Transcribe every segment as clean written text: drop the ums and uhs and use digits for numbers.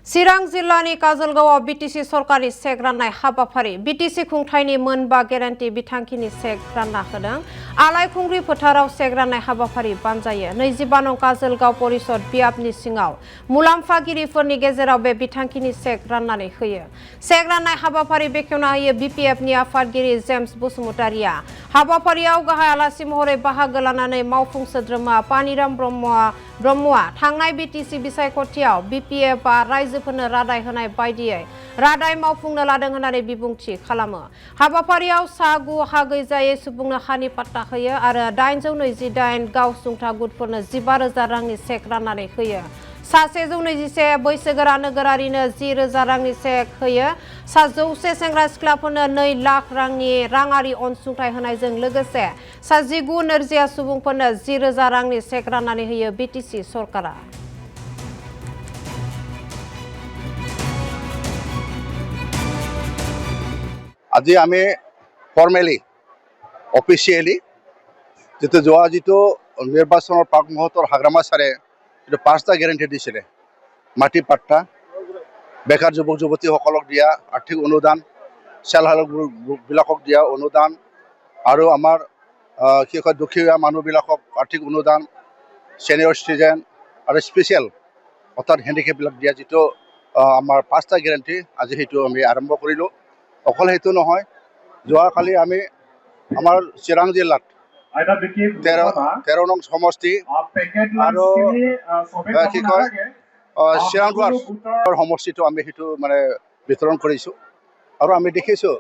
चिरां जिल्लानि काजलगावआव बिटिसि सरकारि चेक राननाय हाबाफारि बिटिसि खुंथायनि मोनबा गेरेन्टि बिथांखिनि चेक रानना होदों। आलायखुंग्रि फोथाराव चेक राननाय हाबाफारि बानजायो। 25 नं काजलगाव परिषद बियाबनि सिङाव मुलाम्फागिरिफोरनि गेजेराव बे बिथांखिनि चेक राननानै होयो। चेक राननाय हाबाफारि बेखेवना होयो बिपिएफनि आफादगिरि जेम्स बसुमतारिया। हाबाफारियाव गाहाय आलासि महरै बाहागो लानानै मावफुं सोद्रोमा पानिराम ब्रह्मआ थांनाय बिटिसि बिसायख'थियाव बिपिएफआ रायजोफोरनो रादाय होनाय बायदियै रादाय मावफुंनो लादों होननानै बिबुंथि खालामो। हाबाफारियाव सा 9 हा गैजायै सुबुंनो हानि पाट्टा होयो आरो 828 गावसुंथा गुटफोरनो 15,000 रांनि चेक राननानै होयो। सा 121 बैसोगोरा नोगोरारिनो 10,000 रांनि चेक होयो। सा 100 सेंग्रा सिख्लाफोरनो 2 लाख रांनि राङारि अनसुंथाइ होनायजों लोगोसे सा 19 नोरजिया सुबुंफोरनो 10,000 रांनि चेक राननानै होयो बिटिसि सरकारा। আজি আমি ফৰ্মেলি অফিচিয়েলি যোৱা নিৰ্বাচনৰ প্ৰাক মুহূৰ্তৰ হাগ্ৰামা ছাৰে পাঁচটা গেৰেণ্টি দিছিলে। মাটি পাট্টা, বেকাৰ যুৱক যুৱতীসকলক দিয়া আৰ্থিক অনুদান, চেল্ফ হেল্প গ্ৰুপবিলাকক দিয়া অনুদান আৰু আমাৰ দুখীয়া মানুহবিলাকক আৰ্থিক অনুদান, ছিনিয়ৰ চিটিজেন আৰু স্পেচিয়েল অৰ্থাৎ হেণ্ডিকেপবিলাক দিয়া যিটো আমাৰ পাঁচটা গেৰেণ্টি আজি সেইটো আমি আৰম্ভ কৰিলোঁ। অকল সেইটো নহয়, যোৱাকালি আমি আমাৰ চিৰাং জিলাত 13 নং সমষ্টি আৰু চিৰাং সমষ্টিটো আমি সেইটো বিতৰণ কৰিছোঁ আৰু আমি দেখিছোঁ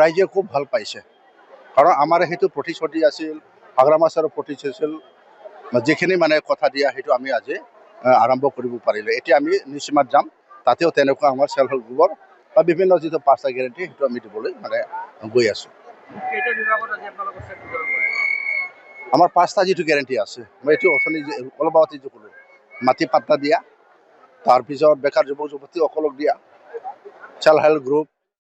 ৰাইজে খুব ভাল পাইছে। কাৰণ আমাৰ সেইটো প্ৰতিশ্ৰুতি আছিল, হাগ্ৰামা ছাৰৰ প্ৰতিশ্ৰুতি আছিল, যিখিনি কথা দিয়া সেইটো আমি আজি আৰম্ভ কৰিব পাৰিলোঁ। এতিয়া আমি নিশ্চিমাত যাম, তাতেও তেনেকুৱা আমাৰ চেল্ফ হেল্প গ্ৰুপৰ বা বিভিন্ন যিটো পাঁচটা গেৰেণ্টি সেইটো আমি দিবলৈ গৈ আছোঁ। আমাৰ পাঁচটা যিটো গেৰেণ্টি আছে, মই এইটো অলপ আগতে যিটো ক'লোঁ, মাটি পাট্টা দিয়া, তাৰপিছত বেকাৰ যুৱক যুৱতীসকলক দিয়া, চেল্ফ হেল্প গ্ৰুপ,